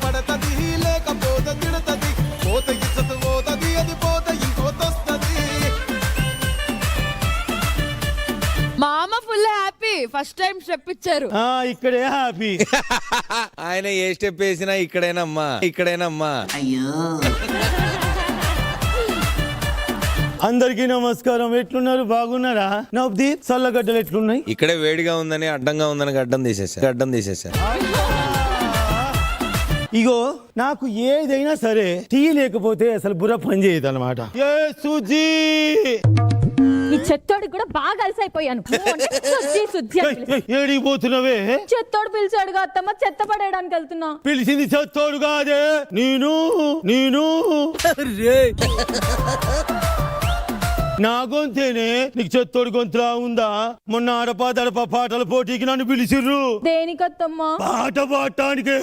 పడతది లేకపోతే తిడతది పోత ఇచ్చత పోతది అది పోత ఇంకోతొస్తది. మామ full happy first time step ఇచ్చారు. ఇక్కడే హ్యాపీ. ఆయన ఏ స్టెప్ వేసినా ఇక్కడేనమ్మా. అందరికీ నమస్కారం. ఎట్లున్నారు? బాగున్నారా? నవదీప్ చల్లగడ్డలు ఎట్లున్నాయి? ఇక్కడే వేడిగా ఉందని అడ్డంగా ఉందని గడ్డం తీసేసా. ఇగో నాకు ఏదైనా సరే టీ లేకపోతే అసలు బుర్ర పని చేయదు అనమాట. ఈ చెత్తోడికి కూడా బాగా అలసైపోయాను. ఏడికి పోతున్నావే? చెత్తోడు పిలిచాడుగా అత్తమ్మ, చెత్త పడేయడానికి వెళ్తున్నా. పిలిచింది చెత్తోడు కాదే, నేను నా గొంతేనే నీకు చెత్తోడు గొంతులా ఉందా? మొన్న అడపా పాటల పోటీకి నన్ను పిలిచిర్రు. దేనికత్తమ్మ? పాట పాడటానికే.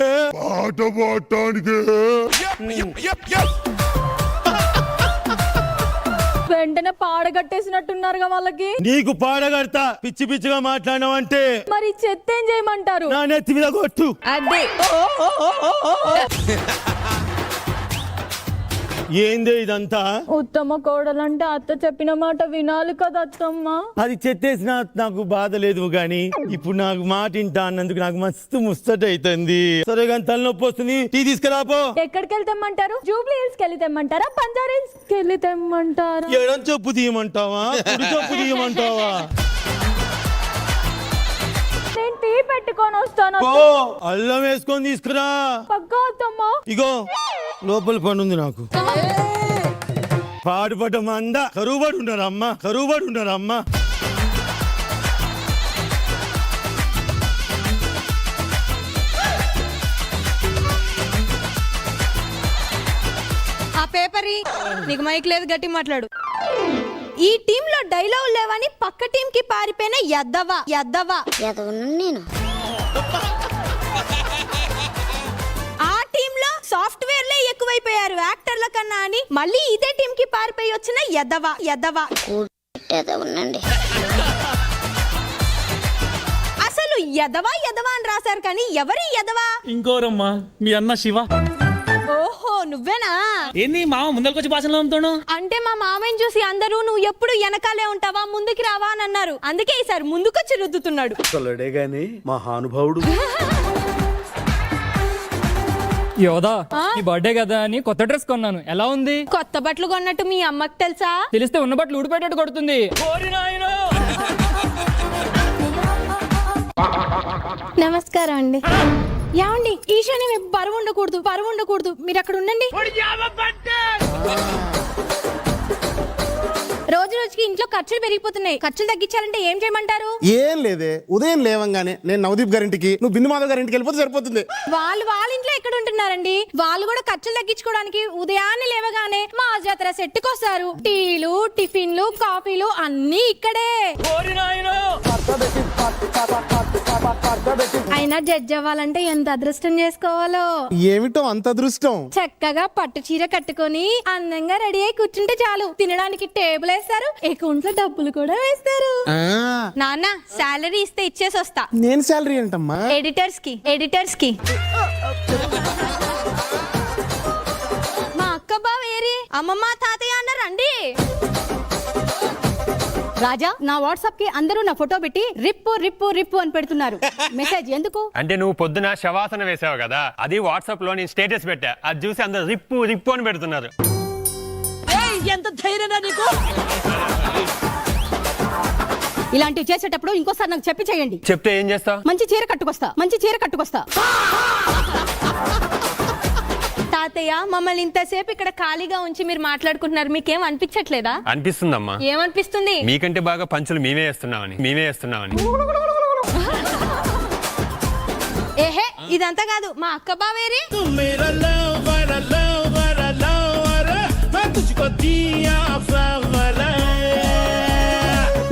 వెంటనే పాడగట్టేసినట్టున్నారుగా వాళ్ళకి. నీకు పాడగడతా పిచ్చి పిచ్చిగా మాట్లాడినావంటే. మరి చెత్త ఏం చేయమంటారు? నా నెత్తి మీద కొట్టు. అదే ఏందే ఇదంతా? ఉత్తమ కోడలంటే అత్త చెప్పిన మాట వినాలి కదా అత్తమ్మ. అది చెత్తేసిన నాకు బాధ లేదు గాని ఇప్పుడు నాకు మాట ఇంటా అన్నందుకు నాకు మస్తు ముచ్చట అవుతుంది. సరే కానీ తలనొప్పి వస్తుంది. టీ తీసుకురాపో. ఎక్కడికి వెళ్తామంటారు? జూబ్లీ హిల్స్ కి వెళ్ళి తెమ్మంటారా? బంజారా హిల్స్ కి వెళ్ళి తెమ్మంటారా? ఎడం చెప్పు తీయమంటావా? కుడి చెప్పు తీయమంటావా? నేను టీ పెట్టుకొని వస్తాను. అల్లం వేసుకొని తీసుకురా. పక్కా అత్తమ్మ. ఇగో లోపల పని ఉంది నాకు. పాడుపడ్డం అందా కరువుబడి ఉన్నారమ్మా. ఆ పేపర్ నీకు మైక్ లేదు, గట్టి మాట్లాడు. ఈ టీమ్ లో డైలాగ్ లేవని పక్క టీం కి పారిపోయిన యద్దవా నేను. ఆ టీమ్ లో సాఫ్ట్వేర్ లే ఎక్కువైపోయారు యాక్టర్ల కన్నా అని మళ్ళీ ఇదే టీం కి పారిపోయి వచ్చిన యద్దవా. అసలు యదవా అని రాశారు కానీ ఎవరి యదవా? ఇంకోరమ్మా మీ అన్న శివ. ఓహో నువ్వేనా? ఏంది మామ ముందరకొచ్చి భాషలో ఉంటాను? అంటే మా మామయ్యని చూసి అందరూ నువ్వు ఎప్పుడు వెనకాలే ఉంటావా ముందుకి రావా అని అన్నారు. అందుకే ఈసారి ముందుకొచ్చి రుద్దుతున్నాడు. గాని మహానుభావుడు. యోదా ఈ బర్త్డే కదా అని కొత్త డ్రెస్ కొన్నాను. ఎలా ఉంది? కొత్త బట్టలు కొన్నట్టు మీ అమ్మకి తెలుసా? తెలిస్తే ఉన్న బట్టలు ఊడిపెట్టేట్టు కొడుతుంది. నమస్కారం అండి. ఏమండి ఈశాన్యం బరువు ఉండకూడదు మీరు అక్కడ ఉండండి. రోజుకి ఇంట్లో ఖర్చులు పెరిగిపోతున్నాయి. ఖర్చులు తగ్గించాలంటే ఏం చేయమంటారు? ఏం లేదే, ఉదయం లేవంగానే నేను నవదీప్ గారింటికి, నువ్వు బిందు మాధవ్ గారింటికి వెళ్ళిపోతే సరిపోతుంది. వాళ్ళ ఇంట్లో ఎక్కడ ఉంటున్నారండి? వాళ్ళు కూడా ఖర్చులు తగ్గించుకోవడానికి ఉదయాన్నే లేవగానే మా జాతర సెట్టుకు వస్తారు. టీలు, టిఫిన్లు, కాఫీలు అన్ని ఇక్కడే. అయినా జడ్జ్ అవ్వాలంటే ఎంత అదృష్టం చేసుకోవాలో. ఏమిటో అంత అదృష్టం? చక్కగా పట్టు చీర కట్టుకొని అందంగా రెడీ అయి కూర్చుంటే చాలు. తినడానికి టేబుల్ వేస్తారు, అకౌంట్ లో డబ్బులు కూడా వేస్తారు. నాన్న సాలరీ ఇస్తే ఇచ్చేసి వస్తా. నేను సాలరీ ఏంటమ్మా? ఎడిటర్స్ కి మా అక్క బావ ఏరి అమ్మమ్మ తాతయ్య అన్నారండి. రాజా, నా వాట్సాప్ కి అందరూ నా ఫోటో పెట్టి రిప్పు అని పెడుతున్నారు. మెసేజ్ ఎందుకు? అంటే నువ్వు పొద్దున శవాసన వేసావు కదా, అది వాట్సాప్ లో నేను స్టేటస్ పెట్టా. అది చూసి అందరు రిప్పు అని పెడుతున్నారు. ఎంత ధైర్యం నీకు! ఇలాంటివి చేసేటప్పుడు ఇంకోసారి నాకు చెప్పి చేయండి. చెప్తే ఏం చేస్తావు? మంచి చీర కట్టుకొస్తా. తాతయ్య మమ్మల్ని ఇంతసేపు ఇక్కడ ఖాళీగా ఉంచి మీరు మాట్లాడుకుంటున్నారు, మీకేం అనిపించట్లేదా? అనిపిస్తుందమ్మా. ఏమనిపిస్తుంది? మీకంటే బాగా పంచులు మేమే వేస్తున్నామని. ఏహే ఇదంతా కాదు, మా అక్క బావేరి.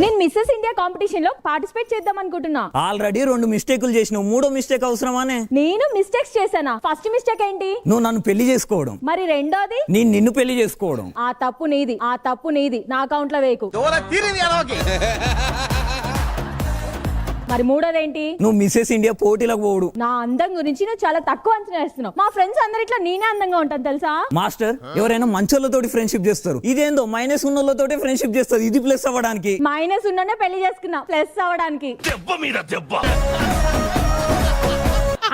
నేను మిస్సెస్ ఇండియా కాంపిటీషన్ లో పార్టిసిపేట్ చేద్దాం అనుకుంటున్నా. ఆల్రెడీ 2 మిస్టేకులు చేసినావు, 3వ మిస్టేక్ అవసరమానే? నేను మిస్టేక్స్ చేశానా? ఫస్ట్ మిస్టేక్ ఏంటి? నువ్వు నన్ను పెళ్లి చేసుకోవడం. మరి రెండోది? నేను నిన్ను పెళ్లి చేసుకోవడం. ఆ తప్పు నీది, నా అకౌంట్ లో వేయకు. మరి మూడోదేంటి? నువ్వు మిస్సెస్ ఇండియా పోటీలకు పోడు. నా అందం గురించి నువ్వు చాలా తక్కువ అంచనా వేస్తున్నావు. మా ఫ్రెండ్స్ అందరు ఇట్లా నేనే అందంగా ఉంటాను తెలుసా? మాస్టర్ ఎవరైనా మంచోళ్ళతోటి ఫ్రెండ్షిప్ చేస్తారు, ఇదేందో మైనస్ ఉన్నోళ్ళతోటి ఫ్రెండ్షిప్ చేస్తారు. ఇది ప్లస్ అవ్వడానికి. మైనస్ ఉన్ననే పెళ్లి చేసుకున్నా ప్లస్ అవ్వడానికి.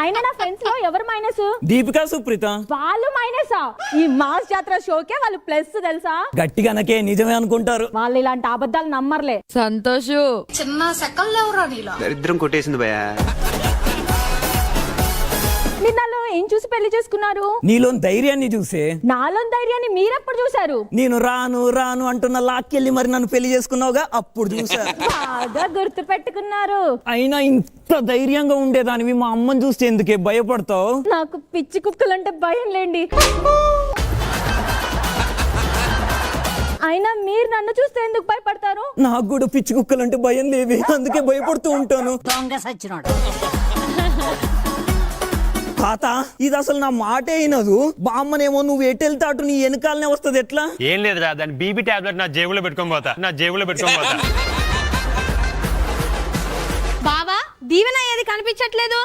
అయినా నా ఫ్రెండ్స్ లో ఎవరు మైనస్? దీపికా సుప్రీత. వాళ్ళు మైనసా? ఈ మాస్ జాతర షోకే వాళ్ళు ప్లస్ తెలుసా? గట్టిగానకే నిజమే అనుకుంటారు. వాళ్ళు ఇలాంటి అబద్ధాలు నమ్మర్లే. సంతోషు దరిద్రం కొట్టేసింది భయ్యా. మీరు నాలో ఏం చూసి పెళ్లి చేసుకున్నారు? నీలో ధైర్యాన్ని చూసే. నాలో ధైర్యాన్ని మీరెప్పుడు చూసారు? నేను రాను రాను అంటున్న లాక్కెళ్ళి మరి నన్ను పెళ్లి చేసుకున్నావుగా, అప్పుడు చూసా. బాగా గుర్తు పెట్టుకున్నారు. అయినా ఇంత ధైర్యంగా ఉండేదానివి మా అమ్మని చూస్తే ఎందుకే భయపడతావు? నాకు పిచ్చి కుక్కలంటే భయం లేండి. అయినా మీరు నన్ను చూస్తే ఎందుకు భయపడతారు? నాకు కూడా పిచ్చి కుక్కలంటే భయం లేవి, అందుకే భయపడుతూ ఉంటాను. తాత ఇది అసలు నా మాటే అయినదు. బామ్మనేమో నువ్వు ఎటు వెళ్తా అటు నీ వెనకాలనే వస్తుంది. ఎట్లా? ఏం లేదురా, దాని బీబీ టాబ్లెట్ నా జేబులో పెట్టుకొని పోతా. బావా దీవెన ఏది కనిపించట్లేదు?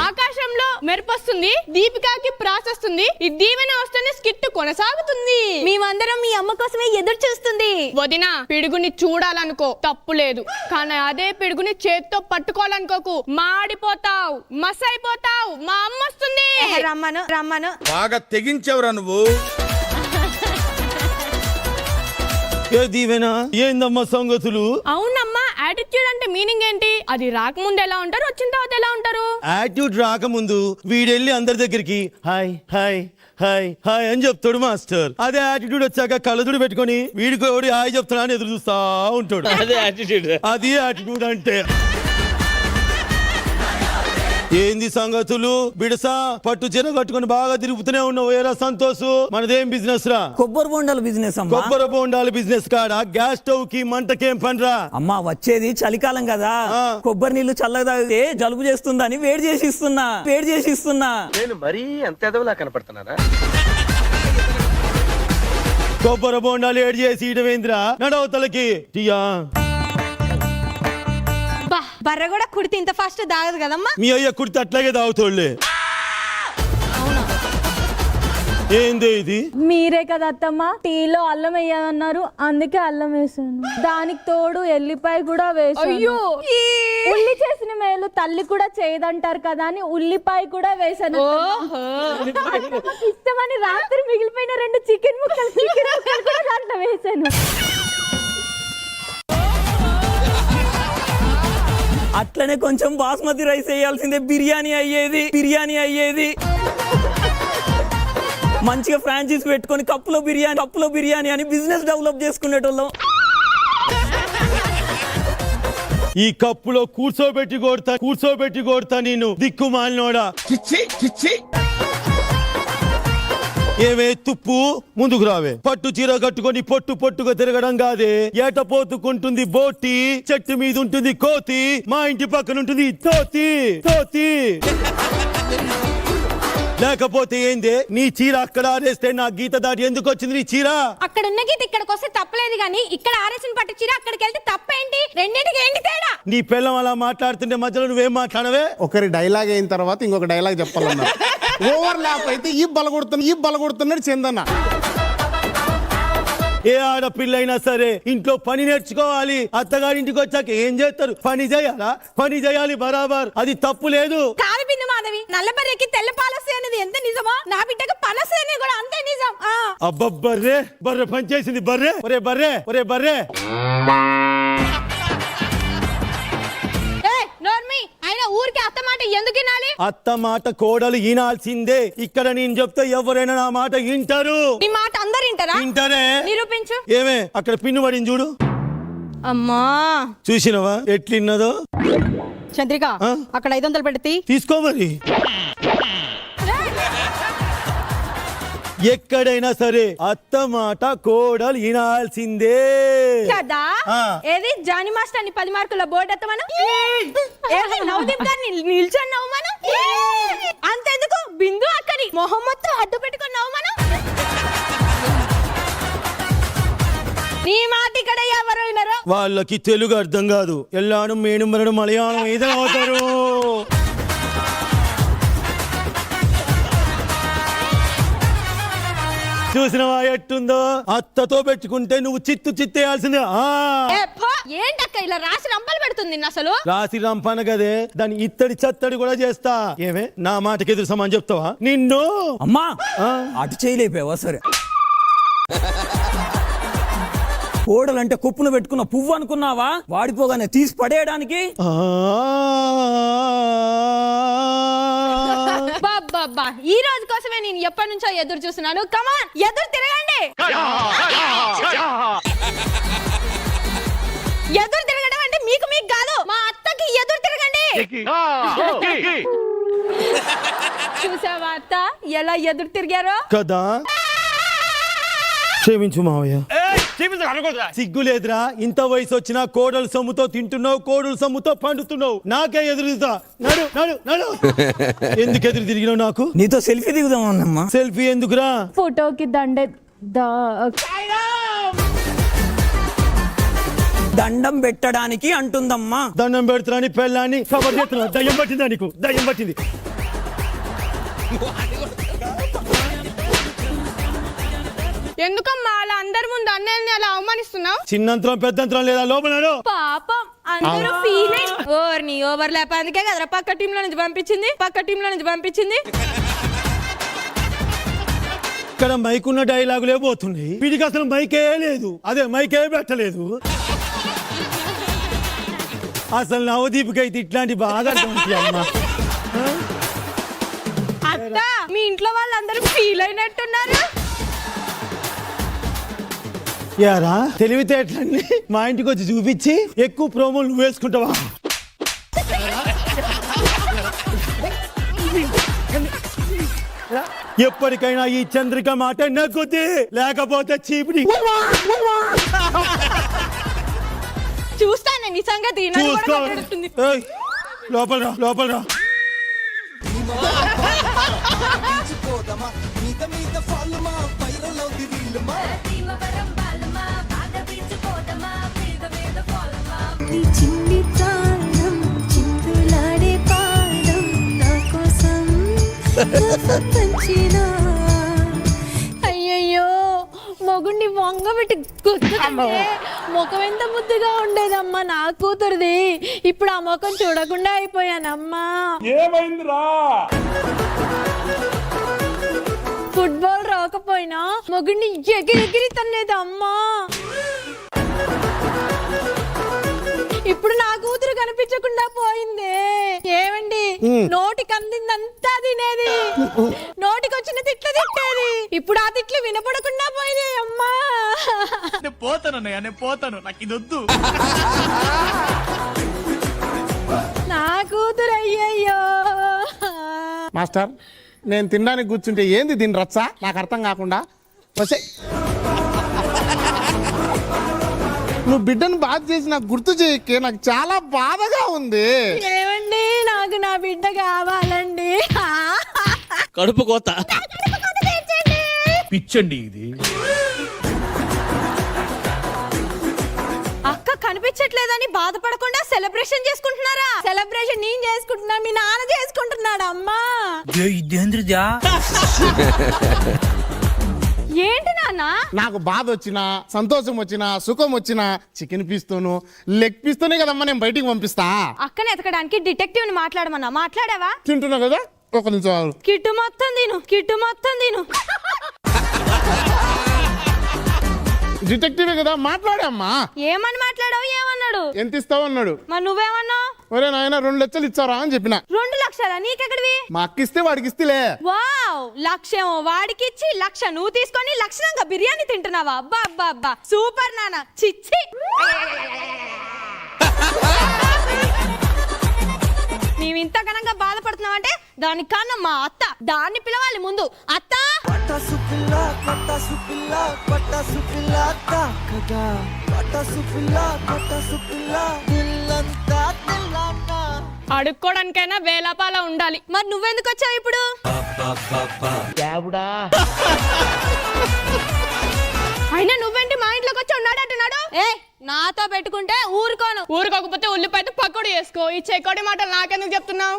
ఆకాశంలో మెరుపొస్తుంది, దీపికాకి ప్రాసొస్తుంది, ఈ దీవెన వస్తుంది, స్కిట్ కొనసాగుతుంది. మేమందరం మీ అమ్మ కోసమే ఎదురు చూస్తుంది. వదిన పిడుగుని చూడాలనుకో తప్పు లేదు, కానీ అదే పిడుగుని చేత్తో పట్టుకోవాలనుకోకు, మాడిపోతావు, మసైపోతావు. మా అమ్మ వస్తుంది. రమ్మను బాగా తెగించావురా నువ్వు. ఏ దీవెనా, ఏందమ్మా సంగతులు? అవునమ్మా, యాటిట్యూడ్ అంటే మీనింగ్ ఏంటి? అది రాకముందు ఎలా ఉంటారు, వచ్చిన తర్వాత ఎలా ఉంటారు? యాటిట్యూడ్ రాకముందు వీడెళ్ళి అందరి దగ్గరికి హాయ్ హాయ్ హాయ్ హాయ్ అని చెప్తాడు మాస్టర్. అదే యాటిట్యూడ్ వచ్చాక కళ్ళజోడు పెట్టుకొని వీడికి ఎవడు హాయ్ చెప్తాడా అని ఎదురు చూస్తా ఉంటాడు. అదే యాటిట్యూడ్. అది యాటిట్యూడ్ అంటే. ఏంది సంగతులు? బిడసా పట్టు చీర కట్టుకుని బాగా తిరుగుతూనే ఉన్నావు. ఏరా సంతోష్, మనదేం బిజినెస్ రా? కొబ్బరి బొండాల బిజినెస్ అమ్మా. కొబ్బరి బొండాల బిజినెస్ కాడా? గ్యాస్ స్టవ్ కి మంటకేం పనిరా? అమ్మా వచ్చేది చలికాలం కదా, కొబ్బరి నీళ్లు చల్లగా తాగితే జలుబు చేస్తుందని వేడి చేసి ఇస్తున్నా. నేను మరీ అంత ఎదవలా కనపడుతున్నారా? కొబ్బరి బొండాలు ఏడు చేసి ఇడవేంద్రా నడవతలకి టియా. బర్రె కూడా కుడితే ఇంత ఫాస్ట్ తాగదు కదమ్మా. మీ అయ్య కుడితే అట్లాగే తాగుతోళ్లే. ఏంది ఇది? మీరే కదా అత్తమ్మ టీలో అల్లం వేయాలన్నారు, అందుకే అల్లం వేసాను. దానికి తోడు ఎల్లిపాయ కూడా వేసాను. అయ్యో, ఉల్లి చేసిన మేలు తల్లి కూడా చేయదంటారు కదా అని ఉల్లిపాయ కూడా వేసాను. ఇష్టమని రాత్రి మిగిలిపోయిన 2 చికెన్ ముక్కలు కూడా దాంట్లో వేసాను. అట్లనే కొంచెం బాస్మతి రైస్ వేయాల్సిందే, బిర్యానీ అయ్యేది. మంచిగా ఫ్రాంచైజ్ పెట్టుకొని కప్పులో బిర్యానీ అని బిజినెస్ డెవలప్ చేసుకునేటోళ్ళం. ఈ కప్పులో కూర్చోబెట్టి కొడతా నేను దిక్కుమాలినోడా. ఏమే తుప్పు, ముందుకు రావే. పట్టు చీర కట్టుకొని పొట్టుగా తిరగడం కాదే. ఏట పోతుకుంటుంది బోటి, చెట్టు మీద ఉంటుంది కోతి, మా ఇంటి పక్కన ఉంటుంది తోతి. లేకపోతే ఏందే నీ చీర అక్కడ ఆరేస్తే నా గీత దాటి ఎందుకు వచ్చింది నీ చీర? అక్కడ ఉన్న గీత ఇక్కడికి వస్తే తప్పలేదు గానీ ఇక్కడ ఆరేసిన పట్టు చీర అక్కడికి వెళ్తే తప్పేంటి? రెండింటికి ఏంటి తేడా? నీ పిల్లం అలా మాట్లాడుతుంటే మధ్యలో నువ్వేం మాట్లాడవే? ఒకరి డైలాగ్ అయిన తర్వాత ఇంకొక డైలాగ్ చెప్పాలన్నా. ఓవర్ ల్యాప్ అయితే ఈ బలగొడుతున్నాడు చందన్న. ఏ ఆడపిల్ల అయినా సరే ఇంట్లో పని నేర్చుకోవాలి. అత్తగారింటికి వచ్చాక ఏం చేస్తారు? పని చేయాలి బరాబర్. అది తప్పు లేదు. కాదు బిందు మాధవి, నల్ల బర్రెకి తెల్ల పాలసీ అనేది ఎంత నిజమో నా బిడ్డకు పలసీ అనేది కూడా అంతే నిజం. అబ్బబ్బర్రే, బర్రె పని చేసింది. ఒరే బర్రె. అయినా ఊరికి అత్త మాట ఎందుకు వినాలి? అత్త మాట కోడలు వినాల్సిందే. ఇక్కడ నేను చెప్తే ఎవరైనా నా మాట వింటారు. నీ మాట అందరు వింటారే. నిరూపించు. ఏమే అక్కడ పిన్ను పడింది చూడు. అమ్మా చూసినవా ఎట్లున్నదో? చంద్రిక అక్కడ 500 పెడితే తీసుకో మరి. ఎక్కడైనా సరే అత్త మాట కోడలు వినాల్సిందే కదా. ఏది జానీ మాస్టర్ ని 10 మార్కుల బోర్డు ఎత్తమను. ఏది నవదీప్ గారిని నిల్చొని నవ్వమను. అంతెందుకు బిందు అక్కడి మొహమ్మద్ అడ్డు పెట్టుకొని నవ్వమను. నీ మాట ఇక్కడ ఎవరు వినరు. వాళ్ళకి తెలుగు అర్థం కాదు, ఎల్లాడు మేను మరడు మలయాళం ఏదైనా అవుతారు. చూసినవా ఎట్టుందో, అత్తతో పెట్టుకుంటే నువ్వు చిత్తేయాల్సిందే. ఏ పో, ఏంటక్క ఇలా రాసి రంపలు పెడుతుంది నిన్ను అసలు. రాసి రంపన గదే, దాన్ని ఇత్తడి చత్తడి కూడా చేస్తా. ఏమే నా మాటకి ఎదురు సమాన్ చెప్తావా నిన్ను? అమ్మా అటు చేయలేపావా? సరే, కోడలంటే కుప్పును పెట్టుకున్న పువ్వు అనుకున్నావా? వాడిపోగానే తీసి పడేయడానికి. బాబ్బా, ఈ రోజు కోసమే నేను ఎప్పటి నుంచో ఎదురు చూస్తున్నాను. కమాన్, ఎదురు తిరగండి. ఎదురు తిరగడం అంటే మీకు కాదు, మా అత్తకి ఎదురు తిరగండి. చూసావా అత్త ఎలా ఎదురు తిరిగారో కదా? క్షమించు మావయ్య. సిగ్గు లేదురా, ఇంత వయసు వచ్చినా కోడలు సొమ్ముతో తింటున్నావు, కోడలు సొమ్ముతో పండుతున్నావు. నాకే ఎదురుతా. నడు నడు నడు. ఎందుకు ఎదురు తిరిగినావు నాకు? నీతో సెల్ఫీ దిగుదామన్నమ్మా. సెల్ఫీ ఎందుకురా? ఫోటోకి దండం పెట్టడానికి అంటుందమ్మా. దండం పెడుతున్నా పెళ్ళాన్ని కబర్ చేస్తున్నా. దయ్యం పట్టిందా నీకు? దయ్యం పట్టింది. ఎందుకమ్మా అలా అందరి ముందు అన్నయ్యని అలా అవమానిస్తున్నావు? చిన్నంతరం పెద్దంతరం లేదా లోపల? పాపం అందరూ ఫీలింగ్. ఓవర్ని ఓవర్ ల్యాప్ అందుకే కదరా పక్క టీంలో నుంచి పంపించింది. ఇక్కడ మైక్ ఉన్న డైలాగులే పోతున్నాయి, వీడికి అసలు మైకే లేదు. అదే మైకే పెట్టలేదు. అసలు నవదీప్కి అయితే ఇట్లాంటి బాగా అమ్మా. అత్త, మీ ఇంట్లో వాళ్ళందరూ ఫీల్ అయినట్టున్నారు. యారా తెలివితేటలన్నీ మా ఇంటికి వచ్చి చూపించి ఎక్కువ ప్రోమోలు నువ్వు వేసుకుంటావా? ఎప్పటికైనా ఈ చంద్రిక మాట నగ్గుద్ది, లేకపోతే చీపిడి. చూస్తాను నీ సంగతి. చూసుకో. ఏయ్, లోపల రా. చిన్ని తాళం చిందులాడే పాదం నా కోసం పంచినా. అయ్యయ్యో, మొగుడిని వంగబెట్టి గుర్తుంటే ముఖం ఎంత ముద్దుగా ఉండేదమ్మా నా కూతురుది. ఇప్పుడు ఆ ముఖం చూడకుండా అయిపోయానమ్మా. ఏమైందిరా? ఫుట్బాల్ రాకపోయినా మొగుడిని ఎగిరి తన్నేదమ్మా. ఇప్పుడు నా కూతురు కనిపించకుండా పోయిందే. ఏమండి, నోటికి అందిందంతా తినేది, నోటికి వచ్చిన తిట్లు తిట్టేది. ఇప్పుడు ఆ తిట్లు వినపడకుండా పోయినాయి అమ్మా. నేను పోతాను, నాకు ఇది వద్దు. నా కూతురు అయ్యయ్యో. మాస్టర్, నేను తినడానికి కూర్చుంటే ఏంది దీని రచ్చ? నాకు అర్థం కాకుండా వసే. నువ్వు బిడ్డను బాధ చేసి నాకు గుర్తు చేయకే, నాకు చాలా బాధగా ఉంది. ఏమండి, నాకు నా బిడ్డ కావాలండి. కడుపు కోత. పిచ్చండి ఇది. అక్క కనిపించట్లేదని బాధపడకుండా సెలబ్రేషన్ చేసుకుంటున్నారా? సెలబ్రేషన్ నేను చేసుకుంటున్నా, మీ నాన్న చేసుకుంటున్నాడు. అమ్మా ఏంటి నాన్న? నాకు బాధ వచ్చినా, సంతోషం వచ్చినా, సుఖం వచ్చినా చికెన్ పీస్తోను లెగ్ పీస్తోనే కదమ్మా నేను బయటికి పంపిస్తా. అక్కని ఎతకడానికి డిటెక్టివ్ ని మాట్లాడమన్నా, మాట్లాడావా? తింటున్నా కదా, ఒక నిమిషం. కిట్టు మొత్తం తిను. డిటెక్టివ్ కదా, మాట్లాడమ్మా. ఏమని మాట్లాడావు? ఏమన్నాడు? ఎంత ఇస్తావు అన్నాడు. మరి నువ్వేమన్నావు? ఒరే నాయన 2 లక్షలు ఇచ్చారా అని చెప్పిన. 2 లక్షలా? నీకెక్కడివి? మా అక్క ఇస్తే వాడికి ఇస్తేలే. వావ్, 1,00,000 వాడికి ఇచ్చి 1,00,000 నువ్వు తీసుకొని లక్షణంగా బిర్యానీ తింటున్నావా? అబ్బా సూపర్ నాన్న. చిచ్చి, నీవు ఇంత ఘనంగా బాధపడుతున్నావంటే దానికి కారణం మా అత్త. దాన్ని పిలవాలి ముందు. అత్త, అడుక్కోడానికైనా వేలాపాల ఉండాలి. మరి నువ్వెందుకు వచ్చావు ఇప్పుడు? అయినా నువ్వేంటి మా ఇంట్లో ఇంట్లోకి వచ్చి ఉన్నాడు అంటున్నాడు. ఏ నాతో పెట్టుకుంటే ఊరుకోను. ఊరుకోకపోతే ఉల్లిపాయతో పకోడీ చేసుకో. ఈ చెకోడి మాటలు నాకెందుకు చెప్తున్నావు?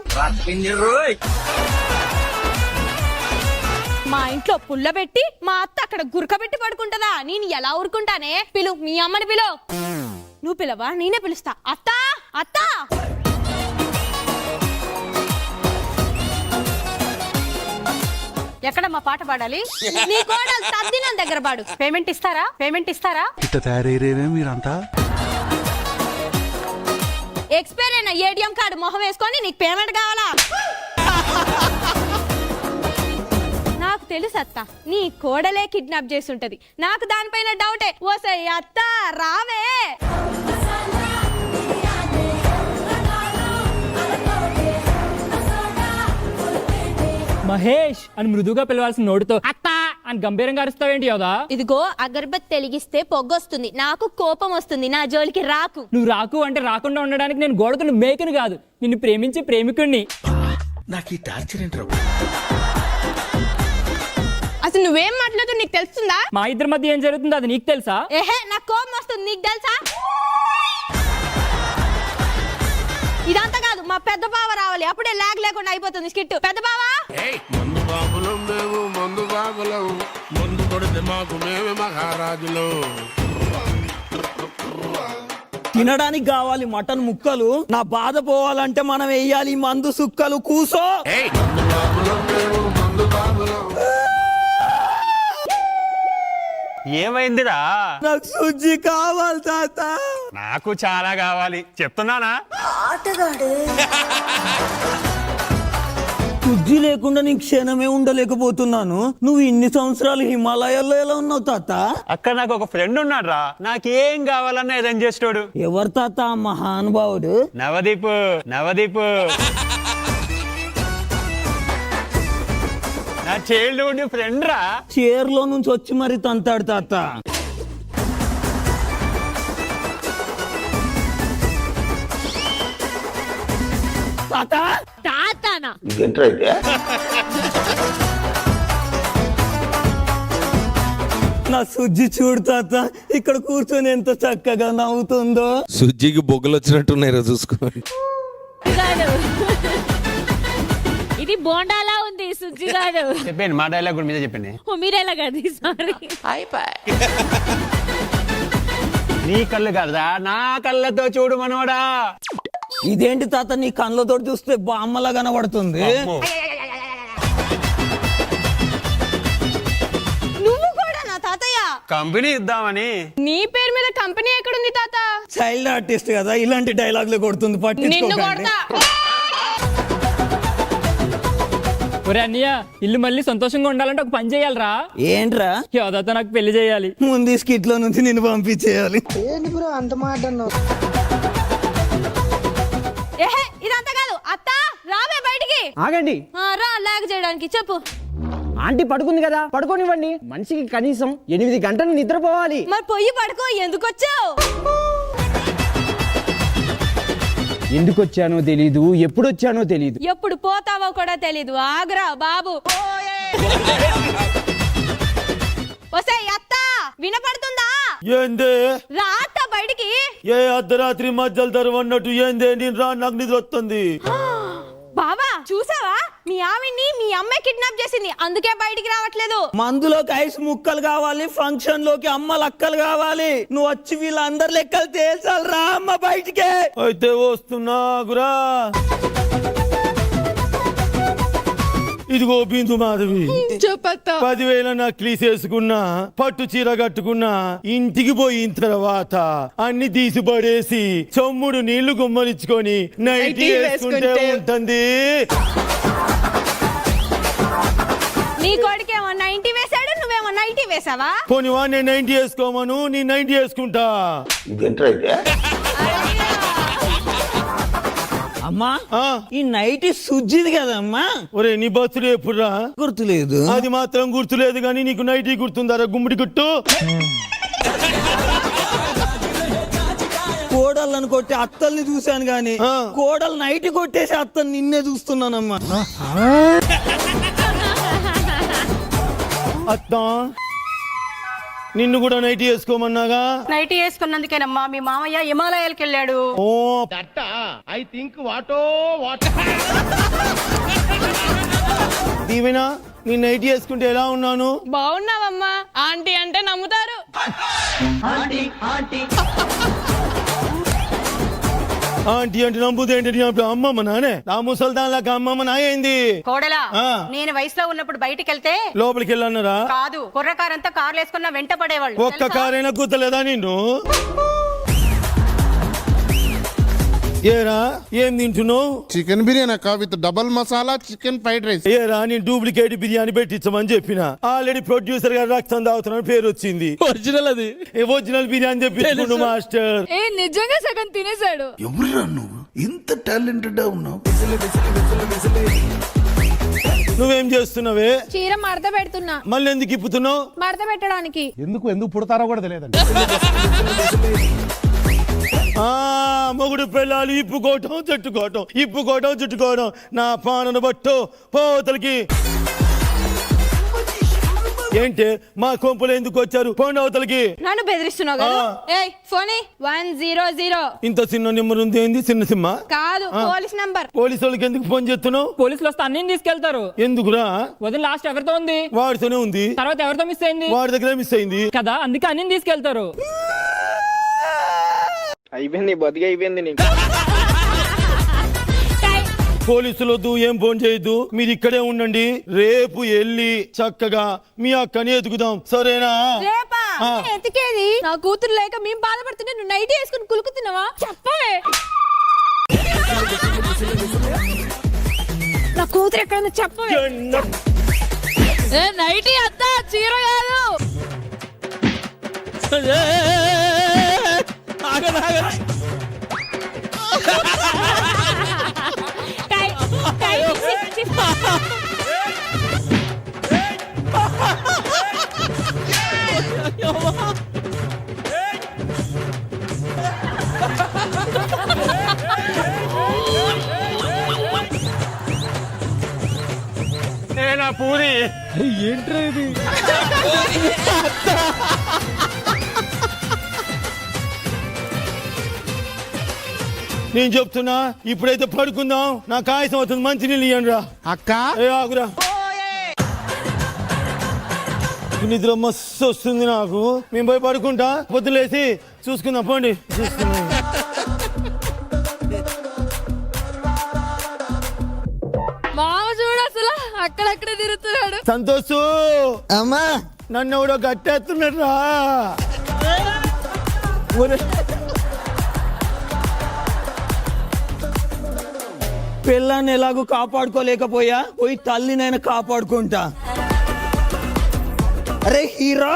మా ఇంట్లో పుల్ల పెట్టి మా అత్త అక్కడ గురక పెట్టి పడుకుంటదా? నేను ఎలా ఊరుకుంటానే? పిలు, మీ అమ్మని పిలు. నువ్వు పిలవా? నేనే పిలుస్తా. అత్త అత్త. ఎక్కడ మా పాట పాడాలి? నీ కోడలు తద్దినం దగ్గర పాడు. పేమెంట్ ఇస్తారా? పేమెంట్ ఇస్తారా? ఇట్ట తయారయ్యేవే మీరంతా. ఎక్స్పైర్ అయిన ఏటీఎం కార్డు మొహం వేసుకొని నీకు పేమెంట్ కావాలా? నాకు తెలుసు అత్త, నీ కోడలే కిడ్నాప్ చేసి ఉంటది. నాకు దానిపైన డౌటే. ఓసై అత్త రావే. మహేష్ అని మృదుగా పిలవాల్సిన నోటితో అత్త అని గంభీరంగా అరుస్తావేంటి యోదా? ఇదిగో అగరబత్తి వెలిగిస్తే పొగ్గొస్తుంది, నాకు కోపం వస్తుంది. నా జోలికి రాకు. నువ్వు రాకు అంటే రాకుండా ఉండడానికి నేను గోడకున్న మేకను కాదు, నిన్ను ప్రేమించే ప్రేమికుణ్ణి. నాకు ఈ టార్చర్ ఏంట్రా? అసలు నువ్వేం మాట్లాడుతూ నీకు తెలుస్తుందా? మా ఇద్దరి మధ్య ఏం జరుగుతుందో అది నీకు తెలుసా? ఏహే, నాకు కోపం వస్తుంది, నీకు తెలుసా? ఇదంతా కాదు, మా పెద్ద బావ రావాలి. అప్పుడే లాగ్ లేకుండా అయిపోతుంది స్కిట్. పెద్ద బావా, మందు బాబులం మేము, మందు బాబులం, మందు కొడితే మాకు మేమే మహారాజులు. తినడానికి కావాలి మటన్ ముక్కలు, నా బాధ పోవాలంటే మనం వేయాలి మందు సుక్కలు. కూసో. మందు బాబులం మేము, మందు బాబులం. ఏమైందిరా? నాకు సుజ్జి కావాలి తాత. నాకు చాలా కావాలి, చెప్తున్నానా? సుజ్జి లేకుండా నీ క్షణమే ఉండలేకపోతున్నాను. నువ్వు ఇన్ని సంవత్సరాలు హిమాలయాల్లో ఎలా ఉన్నావు తాత? అక్కడ నాకు ఒక ఫ్రెండ్ ఉన్నాడు రా, నాకేం కావాలన్నా అరేంజ్ చేస్తాడు. ఎవరు తాత? మహానుభావుడు నవదీప్. నవదీప్ నా చైల్డ్హుడ్ ఫ్రెండ్ రా. చీరలో నుంచి వచ్చి మరి తంతాడు తాత. తాత తాతనా? నా సుజ్జి చూడు తాత, ఇక్కడ కూర్చొని ఎంత చక్కగా నవ్వుతుందో. సుజ్జికి బొగ్గలు వచ్చినట్టున్నాయి చూసుకోండి. ఇది బోండాలా ఉంది సుజ్జి గారు. చెప్పండి, మా డైలాగ్ కూడా మీద చెప్పండి. మీరేలా కాదు, సారీ. నీ కళ్ళు కదా, నా కళ్ళతో చూడు మనోడా. ఇదేంటి తాత, నీ కళ్ళతో చూస్తే బామ్మలా కనబడుతుంది. నువ్వు కూడా నా తాతయ్య? కంపెనీ ఇద్దామని. నీ పేరు మీద కంపెనీ ఎక్కడుంది తాత? చైల్డ్ ఆర్టిస్ట్ కదా, ఇలాంటి డైలాగ్లు కొడుతుంది. నిన్ను పట్టించుకోకండి. కొడతా. ఒరే అన్నయ్య, ఇల్లు మళ్ళీ సంతోషంగా ఉండాలంటే ఒక పని చేయాలరా. ఏంట్రా? యోదాతో నాకు పెళ్లి చేయాలి. ముందు స్కిట్ లో నుంచి నిన్ను పంపించేయాలి. ఏహే, ఇదంతా కాదు. అత్త రావే బయటికి. ఆగండి, రా లాగ్ చేయడానికి. చెప్పు. ఆంటీ పడుకుంది కదా, పడుకోనివ్వండి. మనిషికి కనీసం 8 గంటలు నిద్రపోవాలి. మరి పొయ్యి పడుకో. ఎందుకు వచ్చావు? ఎందుకు వచ్చానో తెలీదు, ఎప్పుడు వచ్చానో తెలీదు. ఎప్పుడు పోతావో కూడా తెలీదు. ఆగ్రా బాబు. ఒసేయ్ అత్త, వినపడుతుందా? ఏందే? రా అత్త బయటికి. ఏ అర్ధరాత్రి మధ్యలో తెరవన్నట్టు ఏందే? నేను రా, నాకు నిద్ర వస్తుంది. బాబా చూసావా, మీ ఆవిడ్ని మీ అమ్మాయి కిడ్నాప్ చేసింది, అందుకే బయటికి రావట్లేదు. మందులోకి ఐస్ ముక్కలు కావాలి, ఫంక్షన్ లోకి అమ్మ లక్కలు కావాలి. నువ్వు వచ్చి వీళ్ళందరి లెక్కలు తేల్చాలి. రా అమ్మ బయటికే. అయితే వస్తున్నా గురా. ఇదిగో బిందు మాధవి, చెప్పత్తా. 10,000 నక్లీస్ వేసుకున్నా, పట్టు చీర కట్టుకున్నా, ఇంటికి పోయిన తర్వాత అన్ని తీసి పడేసి చొమ్ముడు నీళ్లు గుమ్మరించుకొని నైటీ వేసుకుంటే ఉంటుంది. నీ కొడుకేమో 90 వేసాడు, నువ్వేమో 90 వేసావా? పోనివా, నేను 90 వేసుకోమను, నీ 90 వేసుకుంటా. అమ్మా, ఈ నైట్ సుజ్జిది కదమ్మా. ఒరే, నీ బర్త్డే ఎప్పుడురా? గుర్తులేదు. అది మాత్రం గుర్తులేదు కానీ నీకు నైటీ గుర్తుందారా? గుమ్మడి గుట్టు. కోడళ్ళని కొట్టి అత్తల్ని చూశాను గాని కోడలు నైట్ కొట్టేసి అత్తని నిన్నే చూస్తున్నానమ్మా. అత్త, నిన్ను కూడా నైట్ వేసుకోమన్నాగా. నైట్ వేసుకున్నందుకేనమ్మా మీ మామయ్య హిమాలయాలకు వెళ్ళాడు. ఓ ఐ థింక్ వాటో వాట్. దీవెనా నేను నైట్ వేసుకుంటే ఎలా ఉన్నాను? బాగున్నావమ్మా. ఆంటీ అంటే నమ్ముతారు. ఆంటీ అంటే నమ్ముతే ఏంటి? అమ్మమ్మ నానే నా ముసల్దాన్లాగా అమ్మమ్మ నాయింది. కోడలా ఆ. నేను వయసులో ఉన్నప్పుడు బయటికి వెళ్తే లోపలికి వెళ్ళన్నారా? కాదు కుర్రకారంతా కార్లు వేసుకున్న వెంట పడేవాళ్ళు. ఒక్క కారైనా గుర్తలేదా నిన్ను? ఏరా ఏం తింటున్నావు? చికెన్ బిర్యానీ అక్క with double masala chicken fried rice. ఏరా నేను డూప్లికేట్ బిర్యానీ పెట్టించమని చెప్పిన. ఆల్రెడీ ప్రొడ్యూసర్ గారు రక్తం తాగుతున్నా పేరు వచ్చింది. ఒరిజినల్ అది. ఒరిజినల్ బిర్యానీ తెప్పించుకుంటు మాస్టర్. ఏ నిజంగా సగం తినేసాడు. ఎవరురా నువ్వు ఇంత టాలెంటెడ్ ఉన్నావు? నువ్వేం చేస్తున్నావే? చీర మడత పెడుతున్నా. మళ్ళీ ఎందుకు ఇప్పుతున్నావు? మడత పెట్టడానికి. ఎందుకు పుడతారో కూడా తెలియదండి. మొగుడు పిల్లలు ఇప్పుకోవటం చుట్టుకోవటం నా పానను బట్టు పోతలకి. ఏంటి మా కొంపలు ఎందుకు వచ్చారు? పోండి అవతలకి. నన్ను బెదిరిస్తున్నావు కదా? ఏయ్ ఫోన్ 100. ఇంత చిన్న నెంబర్ ఉంది ఏంది? చిన్న సిమ్మ కాదు పోలీస్ నంబర్. పోలీసు వాళ్ళకి ఎందుకు ఫోన్ చేస్తున్నావు? పోలీసులు వస్తే అన్ని తీసుకెళ్తారు. ఎందుకురా? వదిన లాస్ట్ ఎవరితో ఉంది? వాడితోనే ఉంది. తర్వాత ఎవరితో మిస్ అయింది? వాడి దగ్గర మిస్ అయింది కదా, అందుకే అన్ని తీసుకెళ్తారు. అయిపోయింది బతికి అయిపోయింది నీకు. పోలీసులు వద్దు, ఏం ఫోన్ చేయొద్దు, మీరు ఇక్కడే ఉండండి. రేపు వెళ్ళి చక్కగా మీ అక్కని ఎతుకుదాం, సరేనా? రేపా ఆ. ఎతికేది? నా కూతురు లేక మేము బాధపడుతుంటే నువ్వు నైట్ వేసుకుని కులుకుతున్నావా? చెప్పవే. నా కూతురు ఎక్కడన్నా చెప్పవే. నైట్ అత్తా చీర కాదు. నేనా పూరి? ఏంట్రా ఇది? నేను చెప్తున్నా ఇప్పుడైతే పడుకుందాం. నాకు ఆయాసం అవుతుంది, మంచి నీళ్ళు ఇవ్వండి రా. అక్క ఏ ఆగురా. నిద్ర మస్తు వస్తుంది నాకు. మేము పోయి పడుకుంటా, పొద్దులేసి చూసుకుందాం. పోండి చూసుకుందాం. మామ చూడు అసలు అక్కడక్కడే తిరుగుతున్నాడు. సంతోషు అమ్మా నన్ను ఎవడో కట్టేస్తున్నాడు రా. పిల్లాన్ని ఎలాగో కాపాడుకోలేకపోయా, పోయి తల్లినైనా కాపాడుకుంటా. అరే హీరో,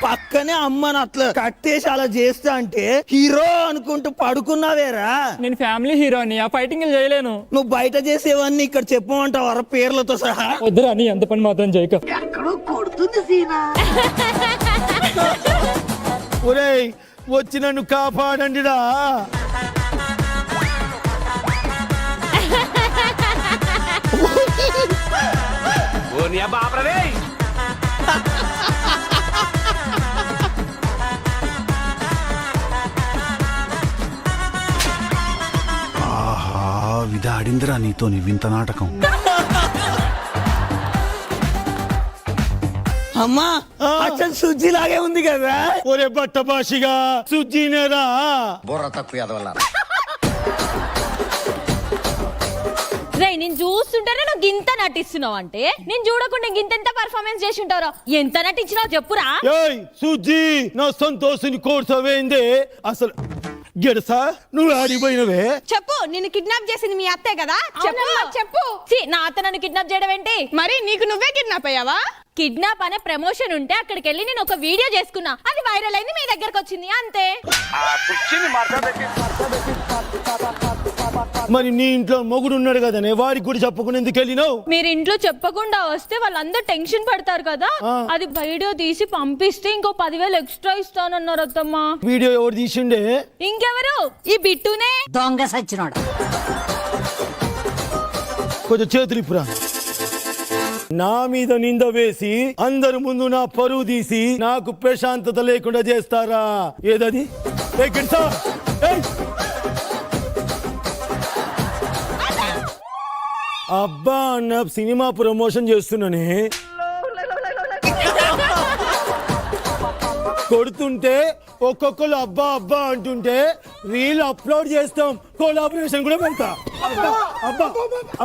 పక్కనే అమ్మని అట్లా కట్టేసి అలా చేస్తా అంటే హీరో అనుకుంటూ పడుకున్నావేరా? నేను ఫ్యామిలీ హీరోని, ఆ ఫైటింగ్ చేయలేను. నువ్వు బయట చేసేవన్నీ ఇక్కడ చెప్పమంటావరా పేర్లతో సహా? వద్దురా నీ ఎంత పని మాత్రం చేయక. ఒరేయ్ వచ్చి నన్ను కాపాడండి రా. విధాడిందిరా నీతో నీ వింత నాటకం. అమ్మా అచ్చం సుజ్జి లాగే ఉంది కదా. ఒరే బట్ట భాషిగా సుజ్జీనేరా. బుర్ర తక్కువ ఎదవల్ల. రే నేను చూస్తుంటేనే నువ్వు గింత నటిస్తున్నావు అంటే నేను చూడకుండా గింత పర్ఫార్మెన్స్ చేసి ఉంటారో. ఎంత నటించినావు చెప్పురా. ఏయ్ సుజ్జి, నా సంతోషిని కోర్సవేందే అసలు? గెడసా నువ్వు ఆడిపోయినవే. చెప్పు, నిన్ను కిడ్నాప్ చేసింది మీ అత్తే కదా? చెప్పు. నా అత్త నన్ను కిడ్నాప్ చేయడం ఏంటి? మరి నీకు నువ్వే కిడ్నాప్ అయ్యావా? కిడ్నాప్ అనే ప్రమోషన్ ఉంటే అక్కడికి వెళ్ళి నేను ఒక వీడియో చేసుకున్నా, అది వైరల్ అయింది, మీ దగ్గరకు వచ్చింది, అంతే. మరి నీ ఇంట్లో మొగుడు ఉన్నాడు కదనే, వాడికి కూడా చెప్పకుండా ఎందుకు వెళ్ళినావు? మీరు ఇంట్లో చెప్పకుండా వస్తే వాళ్ళందరూ టెన్షన్ పడతారు కదా, అది వీడియో తీసి పంపిస్తే ఇంకో 10,000 ఎక్స్ట్రా ఇస్తానన్నారు అత్తమ్మ. వీడియో ఎవరు తీసిండే? ఇంకెవరు, ఈ బిట్టునే. దొంగ సచ్చినోడా. కొంచెం చేతులు ఇప్పురా. నా మీద నింద వేసి అందరి ముందు నా పరువు తీసి నాకు ప్రశాంతత లేకుండా చేస్తారా? ఏదది? అబ్బా అన్న సినిమా ప్రమోషన్ చేస్తున్నానే, కొడుతుంటే ఒక్కొక్కరు అబ్బా అబ్బా అంటుంటే రీల్ అప్లోడ్ చేస్తాం, కొలాబరేషన్ కూడా పెడతా. అబ్బా అబ్బా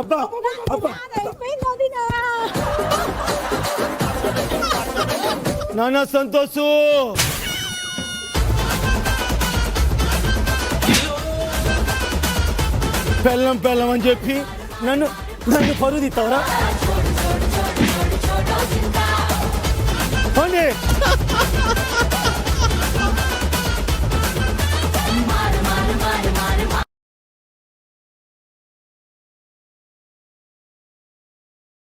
అబ్బా అబ్బా. నానా సంతోషు, పెళ్ళం పెళ్ళం అని చెప్పి నన్ను పరువు తీస్తావరా?